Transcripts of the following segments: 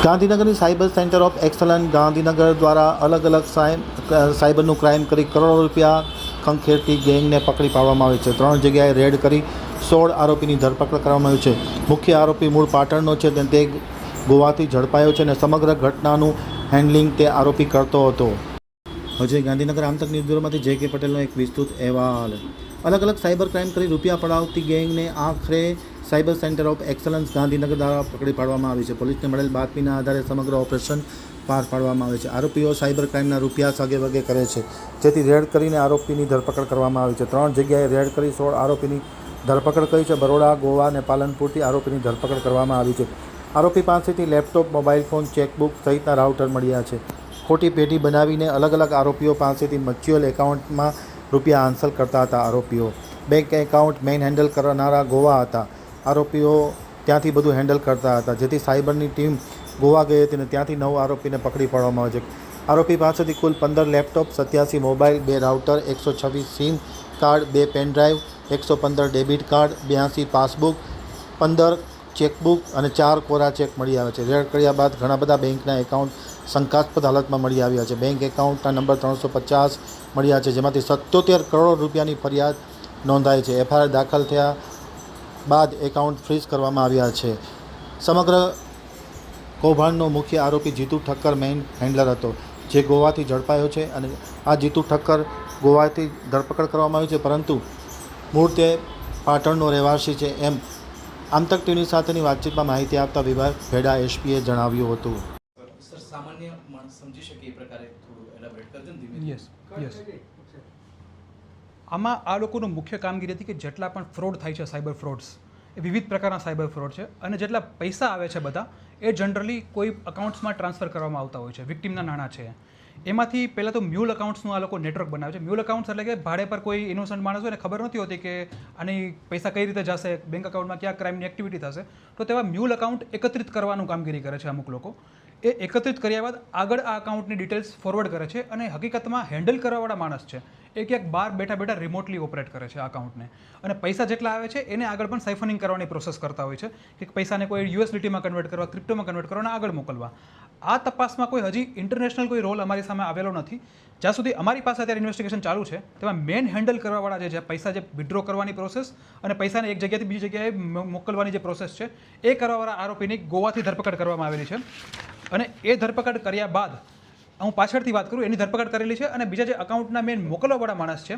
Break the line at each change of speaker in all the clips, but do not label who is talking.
ગાંધીનગરની cyber centre of excellence Gandhinagar દ્વારા અલગ અલગ સાયબરનું ક્રાઇમ કરી કરોડો રૂપિયા ખંખેરતી ગેંગને પકડી પાડવામાં આવી છે. 3 જગ્યાએ રેડ કરી 16 આરોપીની ધરપકડ કરવામાં આવી છે. મુખ્ય આરોપી મૂળ પાટણનો છે, તે ગોવાથી ઝડપાયો છે અને સમગ્ર ઘટનાનું હેન્ડલિંગ તે આરોપી કરતો હતો. હજે ગાંધીનગર આમતક ન્યૂઝ બ્યુરોમાંથી જે કે પટેલનો એક વિસ્તૃત અહેવાલ. અલગ અલગ સાયબર ક્રાઇમ કરી રૂપિયા પડાવતી ગેંગને આખરે cyber centre of excellence Gandhinagar દ્વારા પકડી પાડવામાં આવી છે. પોલીસને મળેલ બાતમીના આધારે સમગ્ર ઓપરેશન પાર પાડવામાં આવે છે. આરોપીઓ સાયબર ક્રાઇમના રૂપિયા સાગે વગે કરે છે, જેથી રેડ કરીને આરોપીની ધરપકડ કરવામાં આવી છે. 3 જગ્યાએ રેડ કરી 16 આરોપીની ધરપકડ કરી છે. બરોડા, ગોવા અને પાલનપુરથી આરોપીની ધરપકડ કરવામાં આવી છે. આરોપી પાસેથી લેપટોપ, મોબાઈલ ફોન, ચેકબુક સહિતના રાઉટર મળ્યા છે. ખોટી પેટી બનાવીને અલગ અલગ આરોપીઓ પાસેથી મ્યુચ્યુઅલ એકાઉન્ટમાં રૂપિયા હાંસલ કરતા હતા. આરોપીઓ બેંક એકાઉન્ટ મેઇન હેન્ડલ કરનારા ગોવા હતા. આરોપીઓ ત્યાંથી બધું હેન્ડલ કરતા હતા, જેથી સાયબરની ટીમ ગોવા ગઈ હતી અને ત્યાંથી 9 આરોપીને પકડી પાડવામાં આવે છે. આરોપી પાસેથી કુલ 15 laptop, 87 mobile, 2 router, 126 sim card, 2 pen drive, 115 debit card, 82 passbook, 15 chequebook અને 4 કોરા ચેક મળી આવે છે. રેડ કર્યા બાદ ઘણા બધા બેંકના એકાઉન્ટ શંકાસ્પદ હાલતમાં મળી આવ્યા છે. બેંક એકાઉન્ટના નંબર 350 મળ્યા છે, જેમાંથી 77 કરોડ રૂપિયાની ફરિયાદ નોંધાઈ છે. એફઆઈઆર દાખલ થયા બાદ એકાઉન્ટ ફ્રીઝ કરવામાં આવ્યા છે. સમગ્ર કૌભાંડનો મુખ્ય આરોપી જીતુ ઠક્કર મેઇન હેન્ડલર હતો, જે ગોવાથી ઝડપાયો છે અને આ જીતુ ઠક્કર ગોવાથી ધરપકડ કરવામાં આવી છે, પરંતુ મૂળ તે પાટણનો રહેવાસી છે એમ આમતક ટીવી સાથેની વાતચીતમાં માહિતી આપતા વિભાગ ભેડા એસપીએ જણાવ્યું હતું.
સર, સામાન્ય માણસ સમજી શકે એ પ્રકારે થોડું એલાબરેટ કરજો ને ધીમે.
યસ આમાં આ લોકોનું મુખ્ય કામગીરી હતી કે જેટલા પણ ફ્રોડ થાય છે, સાયબર ફ્રોડ્સ, એ વિવિધ પ્રકારના સાયબર ફ્રોડ છે અને જેટલા પૈસા આવે છે બધા એ જનરલી કોઈ અકાઉન્ટ્સમાં ટ્રાન્સફર કરવામાં આવતા હોય છે. વિક્ટીમના નાણાં છે એમાંથી પહેલાં તો મ્યુલ અકાઉન્ટ્સનું આ લોકો નેટવર્ક બનાવે છે. મ્યુલ અકાઉન્ટ્સ એટલે કે ભાડે પર કોઈ ઇનોસન્ટ માણસ હોય ને ખબર નથી હોતી કે આની પૈસા કઈ રીતે જશે, બેંક અકાઉન્ટમાં ક્યાં ક્રાઇમની એક્ટિવિટી થશે, તો તેવા મ્યુલ અકાઉન્ટ એકત્રિત કરવાનું કામગીરી કરે છે અમુક લોકો. એ એકત્રિત કર્યા બાદ આગળ આ અકાઉન્ટની ડિટેલ્સ ફોરવર્ડ કરે છે અને હકીકતમાં હેન્ડલ કરવાવાળા માણસ છે એ ક્યાંક બહાર બેઠા બેઠા રિમોટલી ઓપરેટ કરે છે આ અકાઉન્ટને, અને પૈસા જેટલા આવે છે એને આગળ પણ સાઇફનિંગ કરવાની પ્રોસેસ કરતા હોય છે કે પૈસાને કોઈ યુએસડીટીમાં કન્વર્ટ કરવા, ક્રિપ્ટોમાં કન્વર્ટ કરવા અને આગળ મોકલવા. આ તપાસમાં કોઈ હજી ઇન્ટરનેશનલ કોઈ રોલ અમારી સામે આવેલો નથી. જ્યાં સુધી અમારી પાસે અત્યારે ઇન્વેસ્ટિગેશન ચાલુ છે તેમાં મેન હેન્ડલ કરવાવાળા જે પૈસા જે વિડ્રો કરવાની પ્રોસેસ અને પૈસાને એક જગ્યાએથી બીજી જગ્યાએ મોકલવાની જે પ્રોસેસ છે એ કરવાવાળા આરોપીની ગોવાથી ધરપકડ કરવામાં આવેલી છે. અને એ ધરપકડ કર્યા બાદ હું પાછળથી વાત કરું, એની ધરપકડ કરેલી છે અને બીજા જે અકાઉન્ટના મેન મોકલવાવાળા માણસ છે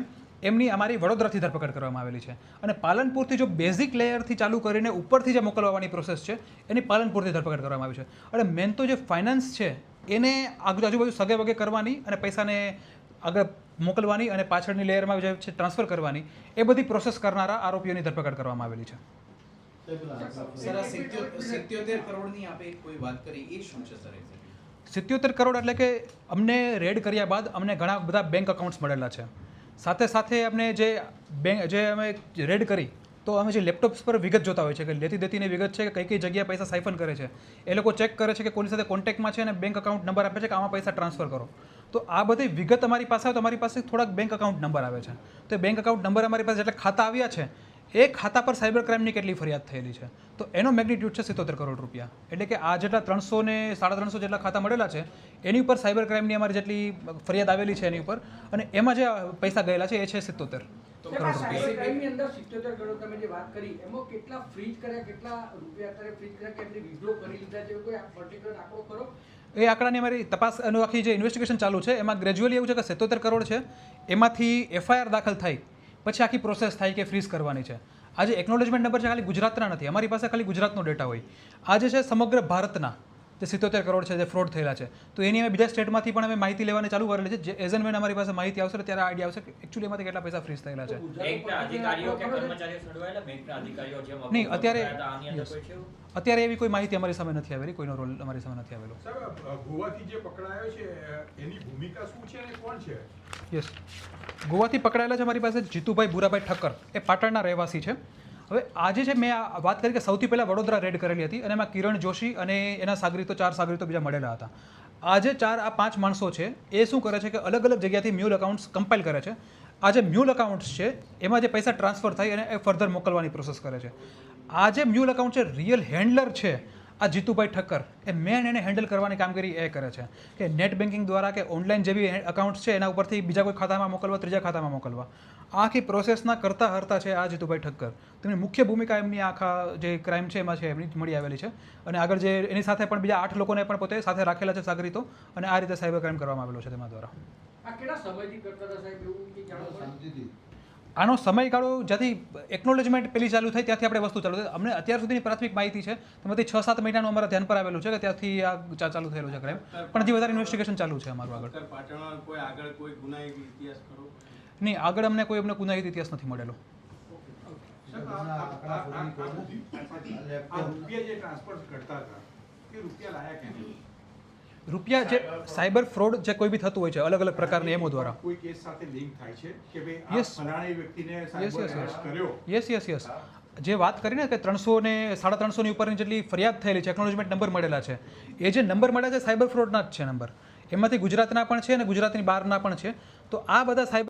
એમની અમારી વડોદરાથી ધરપકડ કરવામાં આવેલી છે. અને પાલનપુરથી જો બેઝિક લેયરથી ચાલુ કરીને ઉપરથી જે મોકલવાની પ્રોસેસ છે એની પાલનપુરથી ધરપકડ કરવામાં આવી છે. અને મેન તો જે ફાઇનાન્સ છે એને આજુબાજુ સગે વગે કરવાની અને પૈસાને આગળ મોકલવાની અને પાછળની લેયરમાં જે છે ટ્રાન્સફર કરવાની, એ બધી પ્રોસેસ કરનારા આરોપીઓની ધરપકડ કરવામાં આવેલી છે.
સર, આ 77 કરોડની આપે કોઈ વાત કરી, એ શું છે સર?
77 કરોડ એટલે કે અમને રેડ કર્યા બાદ અમને ઘણા બધા બેંક અકાઉન્ટ્સ મળેલા છે. સાથે સાથે અમને જે અમે રેડ કરી તો અમે જે લેપટોપ્સ પર વિગત જોતા હોય છે કે લેતી દેતીની વિગત છે કે કઈ જગ્યાએ પૈસા સાઇફન કરે છે, એ લોકો ચેક કરે છે કે કોની સાથે કોન્ટેક્ટમાં છે અને બેંક અકાઉન્ટ નંબર આપે છે કે આમાં પૈસા ટ્રાન્સફર કરો. તો આ બધી વિગત અમારી પાસે આવે તો અમારી પાસે થોડાક બેંક અકાઉન્ટ નંબર આવે છે. તો એ બેંક અકાઉન્ટ નંબર અમારી પાસે જેટલા ખાતા આવ્યા છે એ ખાતા પર સાયબર ક્રાઇમની કેટલી ફરિયાદ થયેલી છે, તો એનો મેગ્નિટ્યુડ છે 77 કરોડ રૂપિયા. એટલે કે આ જેટલા 300 ને 350 જેટલા ખાતા મળેલા છે એની ઉપર સાયબર ક્રાઇમની અમારી જેટલી ફરિયાદ આવેલી છે એની ઉપર, અને એમાં જે પૈસા ગયેલા છે એ છે 77 કરોડ રૂપિયા.
ક્રાઇમની અંદર 77 કરોડ તમે જે વાત કરી એમાં કેટલા ફ્રીઝ કર્યા, કેટલા રૂપિયા અત્યારે ફ્રીઝ કર્યા, કેટલી વિથડ્રો કરી લીધા છે, કોઈ પર્ટિક્યુલર આંકડો ખરો?
એ આંકડાની અમારી તપાસ અને આખી જે ઇન્વેસ્ટિગેશન ચાલુ છે એમાં ગ્રેજ્યુઅલી એવું છે કે 77 કરોડ છે, એમાંથી એફઆઈઆર દાખલ થાય પછી આખી પ્રોસેસ થાય કે ફ્રીઝ કરવાની છે. આજે એકનોલેજમેન્ટ નંબર છે ખાલી ગુજરાતના નથી, અમારી પાસે ખાલી ગુજરાતનો ડેટા હોય. આજે છે સમગ્ર ભારતના જે 77 કરોડ છે જે ફ્રોડ થયેલા છે, તો એની અમે બીજા સ્ટેટમાંથી પણ અમે માહિતી લેવાની ચાલુ કરેલી છે. જે એઝ એન્ડ વેન અમારી પાસે માહિતી આવશે ત્યારે આઈડિયા આવશે કે એકચ્યુઅલી એમાંથી કેટલા પૈસા ફ્રીઝ થયેલા છે. નહીં, અત્યારે એવી કોઈ માહિતી અમારી સામે નથી આવેલી, કોઈનો રોલ અમારી સામે નથી આવેલો.
ગોવાથી જે પકડાયો છે એની ભૂમિકા શું છે અને કોણ છે?
યસ, ગોવાથી પકડાયેલા છે અમારી પાસે જીતુભાઈ બુરાભાઈ ઠક્કર, એ પાટણના રહેવાસી છે. હવે આજે છે મેં આ વાત કરી કે સૌથી પહેલાં વડોદરા રેડ કરેલી હતી અને એમાં કિરણ જોશી અને એના સાગરીતો 4 સાગરીતો બીજા મળેલા હતા. આજે 4 આ 5 માણસો છે એ શું કરે છે કે અલગ અલગ જગ્યાથી મ્યુલ અકાઉન્ટ્સ કમ્પાઇલ કરે છે. આ જે મ્યુલ અકાઉન્ટ્સ છે એમાં જે પૈસા ટ્રાન્સફર થાય અને એ ફર્ધર મોકલવાની પ્રોસેસ કરે છે. આ જે મ્યુલ અકાઉન્ટ છે રિયલ હેન્ડલર છે આ જીતુભાઈ ઠક્કર એ મેન એને હેન્ડલ કરવાની કામગીરી એ કરે છે કે નેટ બેન્કિંગ દ્વારા કે ઓનલાઈન જે બી અકાઉન્ટ્સ છે એના ઉપરથી બીજા કોઈ ખાતામાં મોકલવા, ત્રીજા ખાતામાં મોકલવા, આ આખી પ્રોસેસના કરતા હરતા છે આ જીતુભાઈ ઠક્કર. તેમની મુખ્ય ભૂમિકા એમની આખા જે ક્રાઇમ છે એમાં છે એમની મળી આવેલી છે. અને આગળ જે એની સાથે પણ બીજા 8 લોકોને પણ પોતે સાથે રાખેલા છે સાગરીતો, અને આ રીતે સાયબર ક્રાઇમ કરવામાં આવેલો છે તેમના દ્વારા.
આ કેટલા સમયથી કરતા હતા સાહેબ, એવું કે જાણો પડે?
આનો સમયગાળો જ્યાંથી એકનોલેજમેન્ટ પેલી ચાલુ થઈ ત્યાંથી આપણે વસ્તુ ચાલુ થઈ. અમને અત્યાર સુધીની પ્રાથમિક માહિતી છે તેમાંથી 6-7 મહિનાનું અમારા ધ્યાન પર આવેલું છે કે ત્યાંથી આ ચાલુ થયેલું છે ક્રાઇમ, પણ હજી વધારે ઇન્વેસ્ટિગેશન ચાલુ છે અમારું આગળ.
પાટણમાં કોઈ આગળ કોઈ ગુનાહિત ઇતિહાસ ખરો?
નહીં, આગળ અમને કોઈ ગુનાહિત ઇતિહાસ નથી મળેલો.
આ રૂપિયા જે ટ્રાન્સફર કરતા હતા એ રૂપિયા લાયા ક્યાંથી?
રૂપિયા જે સાયબર ફ્રોડ જે કોઈ બી થતું હોય છે અલગ અલગ પ્રકારની એમો દ્વારા.
કોઈ કેસ સાથે લિંક થાય છે કે ભાઈ આ
Yes.
ફલાણી વ્યક્તિને
યસ
સાયબર
યસ
હેરેસ કર્યો?
યસ. જે વાત કરીને કે 300 ને 350 ની ઉપરની જેટલી ફરિયાદ થયેલી છે, એકનોલેજમેન્ટ નંબર મળેલા છે, એ જે નંબર મળ્યા છે સાયબર ફ્રોડના જ છે નંબર. એમાંથી ગુજરાતના પણ છે અને ગુજરાતની બહારના પણ છે. તો આ બધા સાયબર